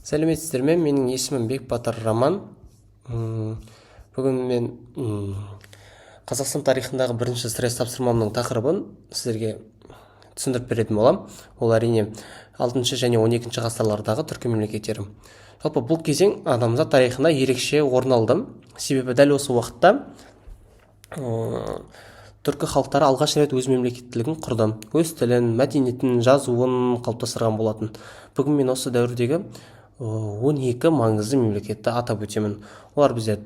Сәлеметсіздер ме? Менің есімім Бекбатар Роман. Бүгін мен Қазақстан тарихындағы бірінші стресс тапсырмамның тақырыбын сіздерге түсіндіріп беретін болам. Ол әрине 6 және 12 ғасырлардағы түркі мемлекеттері. Жалпы бұл кезең адамзат тарихында ерекше орын алды. Себебі дәл осы уақытта түркі халықтары алғаш рет өз мемлекеттілігін құрды. Өз тілін, мәдениетін, жазуын қалыптастырған болатын. Бүгін мен осы дәуірдегі 12 маңызды мемлекетті атап өтемін. Олар бізде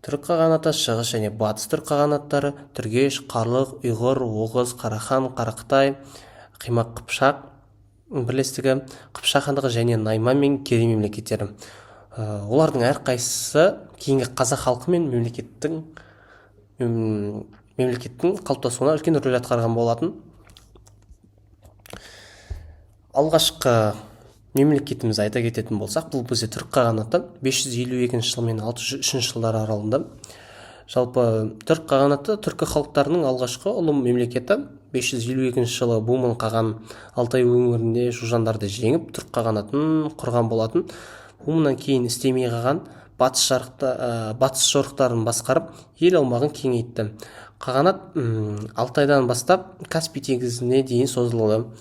түрік қағанаты, шығыс және батыс түрік қағанаттары, түргеш, қарлық, ұйғыр, оғыз, қарахан, қарақытай, қимақ, қыпшақ бірлестігі, қыпшақ хандығы және найман мен керей мемлекеттері. Олардың әрқайсысы кейінгі қазақ халқы мен мемлекеттің қалыптасуына үлкен рөл атқарған болатын. Алғашқы мемлекетіміз айта кететін болсақ, бұл бізде түрік қағанаты 552 жыл мен 603 жылдар аралығында. Жалпы түрік қағанаты түркі халықтарының алғашқы ұлы мемлекеті. 552 жылы Бумын қаған Алтай өңірінде жужандарды жеңіп, түрік қағанатын құрған болатын. Бумыннан кейін істемей қаған батыс жорықтарын басқарып, ел аумағын кеңейтті. Қағанат Алтайдан бастап Каспий теңізіне дейін созылды.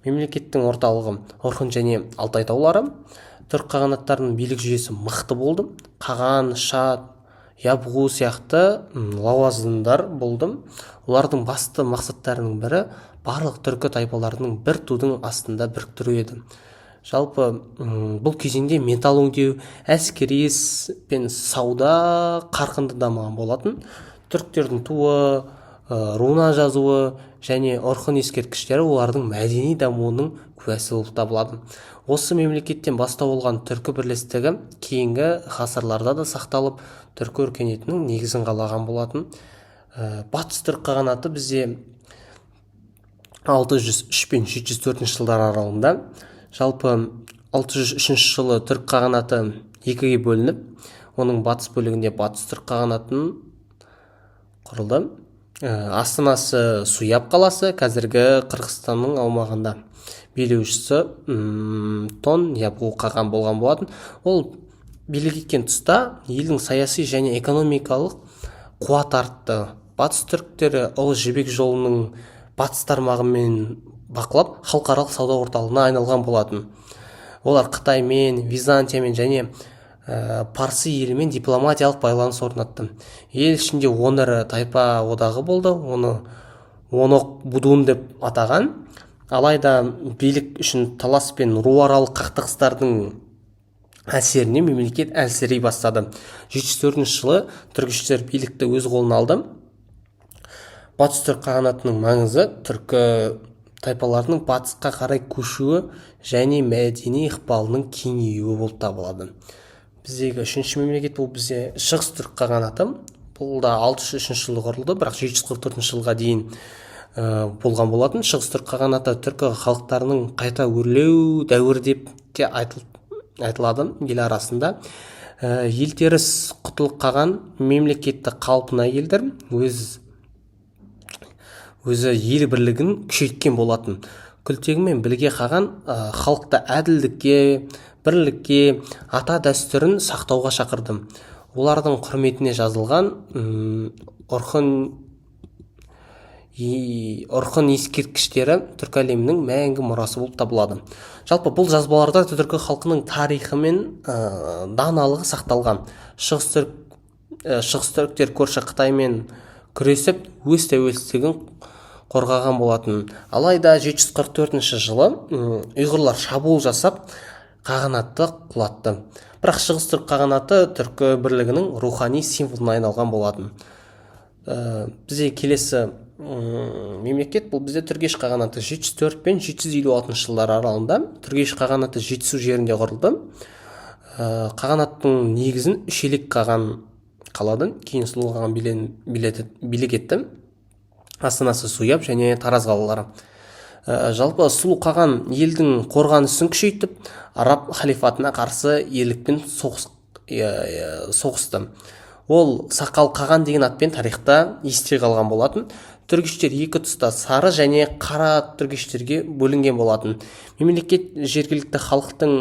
Мемлекеттің орталығы Орхон және Алтай таулары. Түрік қағанаттарының билік жүйесі мықты болды. Қаған, Шат, Ябғу сияқты лауазымдар болды. Олардың басты мақсаттарының бірі барлық түркі тайпаларының бір тудың астында біріктіру еді. Жалпы бұл кезеңде металл өңдеу, әскери пен сауда қарқынды дамыған болатын. Түріктердің туы, руна жазуы және Орхон ескерткіштері олардың мәдени дамуының куәсі болып табылады. Осы мемлекеттен бастау алған түркі бірлестігі кейінгі ғасырларда да сақталып, түркі өркениетінің негізін қалаған болатын. Батыс түрік қағанаты бізде 603 пен 704 жылдар аралығында. Жалпы 603 жылы түрік қағанаты екіге бөлініп, оның батыс бөлігінде батыс түрік қағанатын құрылды. Астанасы Суяб қаласы, қазіргі Қырғызстанның аумағында. Билеушісі Тон Ябғу қаған болған болатын. Ол билік еткен тұста елдің саяси және экономикалық қуат артты. Батыс түріктері Ұлы Жібек жолының батыс тармағымен бақылап, халықаралық сауда орталығына айналған болатын. Олар Қытаймен, Византиямен және Парсы елімен дипломатиялық байланыс орнатты. Ел ішінде 10 тайпа одағы болды, оны Онок Будун деп атаған. Алайда билік үшін талас пен руаралық қақтығыстардың әсеріне мемлекет әлсірей бастады. 704 жылы түркіштер билікті өз қолына алды. Батыс түрік қағанатының маңызы түркі тайпаларының батысқа қарай көшуі және мәдени ықпалының кеңеюі болып табылады. Біздегі үшінші мемлекет бұл бізде шығыс түрік қағанаты. Бұл да 603 жылы құрылды, бірақ 744 жылға дейін болған болатын. Шығыс түрік қағанаты түркі халықтарының қайта өрлеу дәуірі деп те айтылады ел арасында. Елтеріс Құтлық қаған мемлекетті қалпына келтіріп, өзі ел бірлігін күшейткен болатын. Күлтегімен білге қаған халықты әділдікке, бірлікке, ата дәстүрін сақтауға шақырды. Олардың құрметіне жазылған Орхон ескерткіштері түркі әлемінің мәңгі мұрасы болып табылады. Жалпы бұл жазбаларда түркі халқының тарихы мен даналығы сақталған. Шығыс түріктер көрші Қытаймен күресіп, өз тәуелсіздігін қорғаған болатын. Алайда 744 жылы ұйғырлар шабуыл жасап, қағанатты құлатты. Бірақ шығыс түрік қағанаты түркі бірлігінің рухани символына айналған болатын. Бізде келесі мемлекет бұл бізде Түргеш қағанаты 704 пен 756 жылдар аралығында. Түргеш қағанаты Жетісу жерінде құрылды. Қағанаттың негізін Үшелек қаған қалады, кейін Сұлу қаған билік етті. Астанасы Суяб және Тараз қалалары. Жалпы Сұлу қаған елдің қорғанысын күшейтіп, араб халифатына қарсы ерлікпен соғысты. Ол Сақал қаған деген атпен тарихта есте қалған болатын. түргіштер екі тұста сары және қара түргіштерге бөлінген болатын. Мемлекет жергілікті халықтың,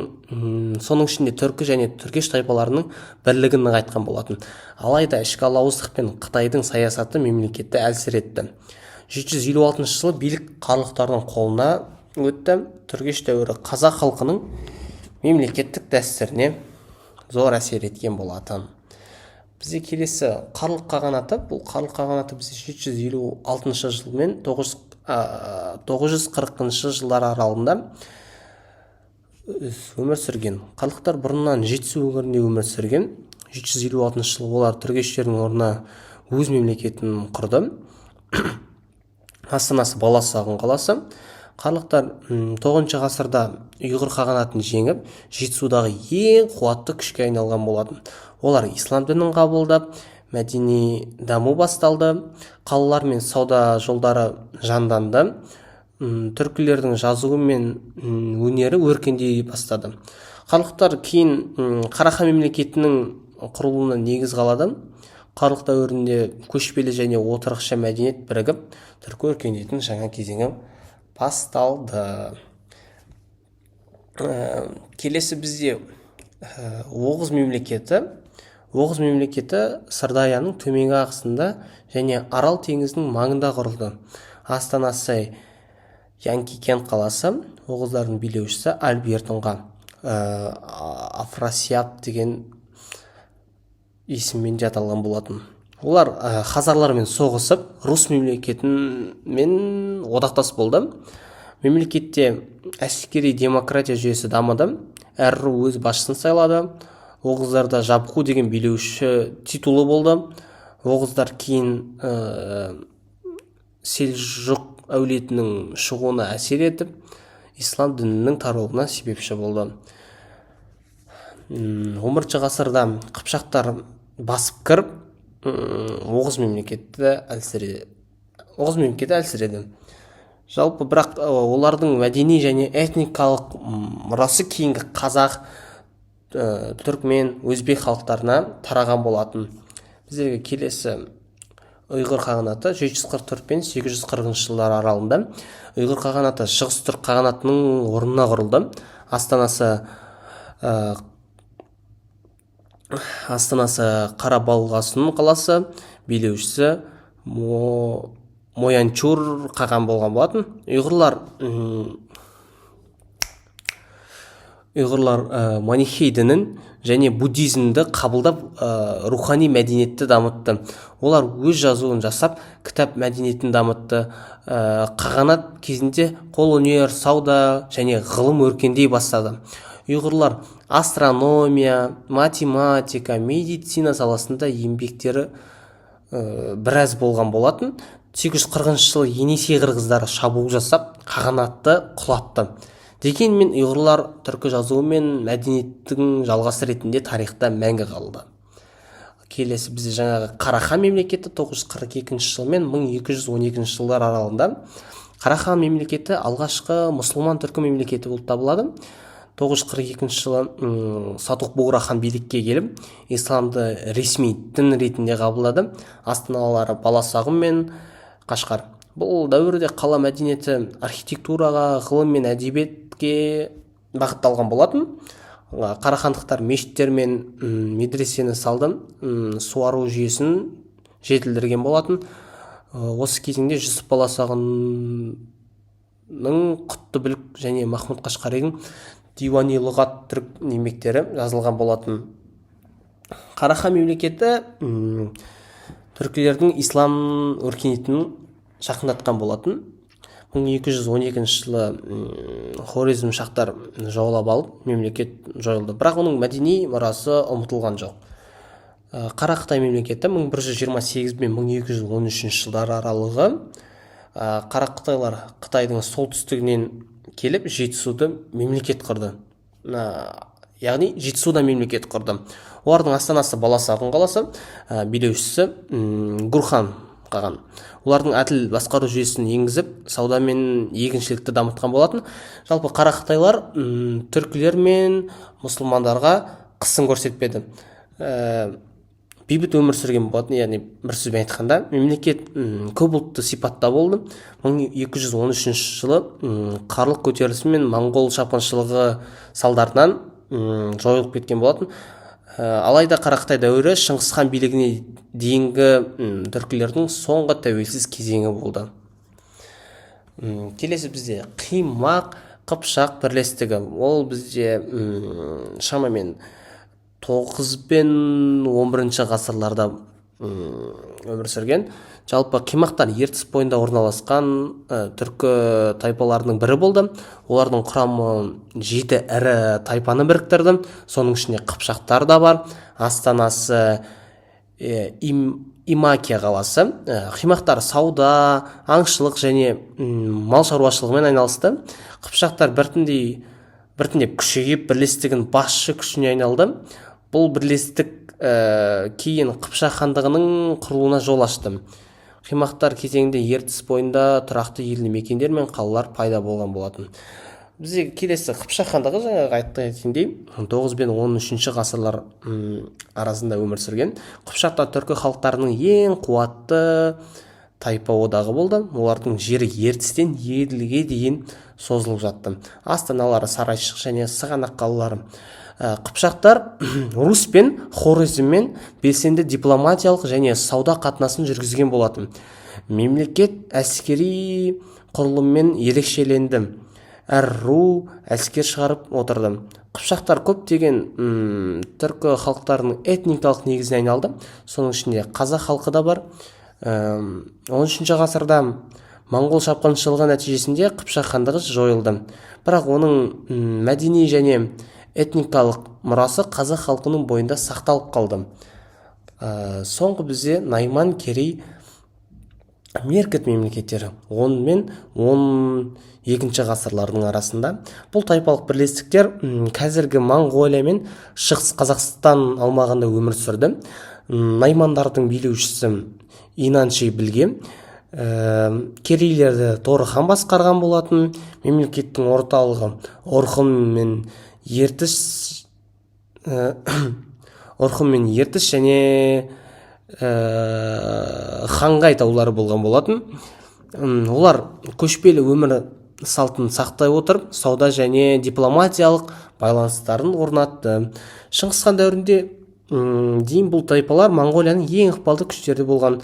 соның ішінде түркі және түргеш тайпаларының бірлігін нығайтқан болатын. Алайда ішкі алауыздық пен Қытайдың саясаты мемлекетті әлсіретті. 756 жылы билік қарлықтардың қолына өтті. Түргеш дәуірі қазақ халқының мемлекеттік дәстүріне зор әсер еткен болатын. Бізде келесі Қарлық қағанаты. Бұл Қарлық қағанаты бізде 756 жыл мен 940 жылдар аралығында өмір сүрген. Қарлықтар бұрыннан Жетісу өңірінде өмір сүрген. 756 жылы олар түргештердің орнына өз мемлекетін құрды. Астанасы Баласағұн қаласы. Қарлықтар 9 ғасырда ұйғыр қағанатын жеңіп, Жетісудағы ең қуатты күшке айналған болатын. Олар ислам дінін қабылдап, мәдени даму басталды, қалалар мен сауда жолдары жанданды, түркілердің жазуы мен өнері өркендей бастады. Қарлықтар кейін Қарахан мемлекетінің құрылуына негіз қалады. Қарлық дәуірінде көшпелі және отырықшы мәдениет бірігіп, түркі өркениетінің жаңа кезеңі басталды. Келесі бізде Оғыз мемлекеті. Оғыз мемлекеті Сырдарияның төменгі ағысында және Арал теңізінің маңында құрылды. Астанасы Янкикен қаласы. Оғыздардың билеушісі Альбертонға Афрасиап деген есіммен аталған болатын. Олар хазарлармен соғысып, Рус мемлекетімен одақтас болды. Мемлекетте әскери демократия жүйесі дамыды. Әр ру өз басшысын сайлады. Оғыздарда Жабғу деген билеуші титулы болды. Оғыздар кейін Селжұқ әулетінің шығуына әсер етіп, ислам дінінің тарауына себепші болды. 11 ғасырда қыпшақтар басып кіріп, Оғыз мемлекеті әлсіреді. Жалпы бірақ олардың мәдени және этникалық мұрасы кейінгі қазақ, түркмен, өзбек халықтарына тараған болатын. Біздерге келесі ұйғыр қағанаты 744 пен 840 жылдар аралығында. Ұйғыр қағанаты Шығыс түрк қағанатының орнына құрылды. Астанасы Қарабалғасын қаласы, билеушісі Моянчур қаған болған болатын. Ұйғырлар манихей дінін және буддизмді қабылдап, рухани мәдениетті дамытты. Олар өз жазуын жасап, кітап мәдениетін дамытты. Қағанат кезінде қолөнер, сауда және ғылым өркендей бастады. Ұйғырлар астрономия, математика, медицина саласында еңбектері біраз болған болатын. 840 жылы Енесей қырғыздары шабуыл жасап, қағанатты құлатты. Дегенмен ұйғырлар түркі жазуы мен мәдениеттің жалғасы ретінде тарихта мәңгі қалды. Келесі бізде жаңағы Қарахан мемлекеті 942 жыл мен 1212 жылдар аралығында. Қарахан мемлекеті алғашқы мұсылман түркі мемлекеті болып табылады. 942 жылы Сатуқ Буғрахан билікке келіп, исламды ресми дін ретінде қабылдады. Астаналары Баласағұн мен Қашқар. Бұл дәуірде қала мәдениеті архитектураға, ғылым мен әдебиетке бағытталған болатын. Қарахандықтар мешіттер мен медресені салды, суару жүйесін жетілдірген болатын. Осы кезеңде Жүсіп Баласағұнның Құттыбілік және Махмұд Қашқаридің Диуани лұғат түрік еңбектері жазылған болатын. Қарахан мемлекеті түркілердің ислам өркениетін жақындатқан болатын. 1212 жылы Хорезм шахтар жаулап алып, мемлекет жойылды. Бірақ оның мәдени мұрасы ұмытылған жоқ. Қара Қытай мемлекеті 1128 мен 1213 жылдар аралығы. Қара Қытайлар Қытайдың солтүстігінен келіп, Жетісуды мемлекет құрды. Яғни Жетісуда мемлекет құрды. Олардың астанасы Баласағұн қаласы, билеушісі Гурхан қаған. Олардың әділ басқару жүйесін енгізіп, сауда мен егіншілікті дамытқан болатын. Жалпы Қара Қытайлар түркілер мен мұсылмандарға қысым көрсетпеді. бейбіт өмір сүрген болатын. Яғни бір сөзбен айтқанда мемлекет көп ұлтты сипатта болды. 1213 жылы қарлық көтерілісі мен моңғол шапқыншылығы салдарынан жойылып кеткен болатын. Алайда Қарақытай дәуірі Шыңғыс хан билігіне дейінгі түркілердің соңғы тәуелсіз кезеңі болды. Келесі бізде Қимақ Қыпшақ бірлестігі. Ол бізде шамамен 9 пен 11 ғасырларда өмір сүрген. Жалпы Қимақтар Ертіс бойында орналасқан түркі тайпаларының бірі болды. Олардың құрамы 7 ірі тайпаны біріктірді. Соның ішінде Қыпшақтар да бар. Астанасы Имакия қаласы. Қимақтар сауда, аңшылық және мал шаруашылығымен айналысты. Қыпшақтар біртіндеп күшейіп, бірлестігін басшы күшіне айналды. Бұл бірлестік кейін Қыпшақ хандығының құрылуына жол ашты. Қимақтар кезеңінде Ертіс бойында тұрақты елді мекендер мен қалалар пайда болған болатын. Бізде келесі Қыпшақ хандығы жаңағы айтқандай 9 пен 13 ғасырлар арасында өмір сүрген. Қыпшақтар түркі халықтарының ең қуатты тайпа одағы болды. Олардың жері Ертістен Еділге дейін созылып жатты. Астаналары Сарайшық және Сығанақ қалалары. Қыпшақтар Рус пен Хорезммен белсенді дипломатиялық және сауда қатынасын жүргізген болатын. Мемлекет әскери құрылыммен ерекшеленді. Әр ру әскер шығарып отырды. Қыпшақтар көптеген түркі халықтарының этникалық негізіне айналды. Соның ішінде қазақ халқы да бар. 13 ғасырда моңғол шапқыншылығы нәтижесінде Қыпшақ хандығы жойылды. Бірақ оның мәдени және этникалық мұрасы қазақ халқының бойында сақталып қалды. Соңғы бізде Найман, Керей, Меркіт мемлекеттері 10 мен 12 ғасырлардың арасында. Бұл тайпалық бірлестіктер қазіргі Моңғолия мен Шығыс Қазақстан аумағында өмір сүрді. Наймандардың билеушісі Инанши Білге, Керейлерді Торы хан басқарған болатын. Мемлекеттің орталығы Орхын мен Ертіс және Хангай таулары болған болатын. Олар көшпелі өмір салтын сақтай отырып, сауда және дипломатиялық байланыстарын орнатты. Шыңғыс хан дәуірінде дейін бұл тайпалар Моңғолияның ең ықпалды күштері болған.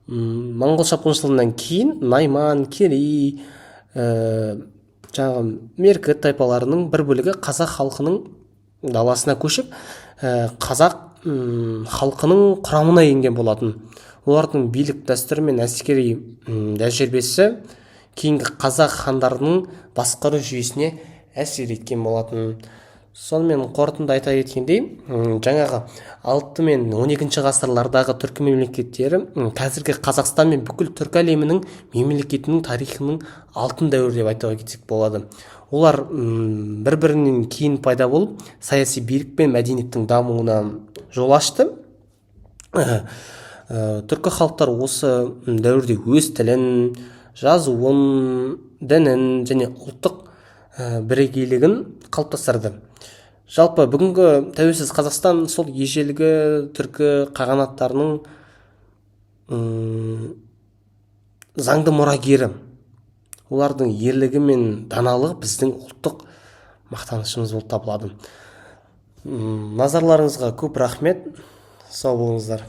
Моңғол шапқыншылығынан кейін Найман, Керей, Меркіт тайпаларының бір бөлігі қазақ халқының даласына көшіп, қазақ халқының құрамына енген болатын. Олардың билік дәстүрі мен әскери тәжірибесі кейінгі қазақ хандарының басқару жүйесіне әсер еткен болатын. Сонымен қорытынды айта кеткендей, жаңағы 6 мен 12 ғасырлардағы түркі мемлекеттері қазіргі Қазақстан мен бүкіл түркі әлемінің мемлекетінің тарихының алтын дәуірі деп айтуға кетсек болады. Олар бір-бірінен кейін пайда болып, саяси билік пен мәдениеттің дамуына жол ашты. Түркі халықтар осы дәуірде өз тілін, жазуын, дінін және ұлттық бірегейлігін қалыптастырды. Жалпы бүгінгі тәуелсіз Қазақстан сол ежелгі түркі қағанаттарының заңды мұрагері. Олардың ерлігі мен даналығы біздің ұлттық мақтанышымыз болып табылады. Назарларыңызға көп рахмет. Сау болыңыздар.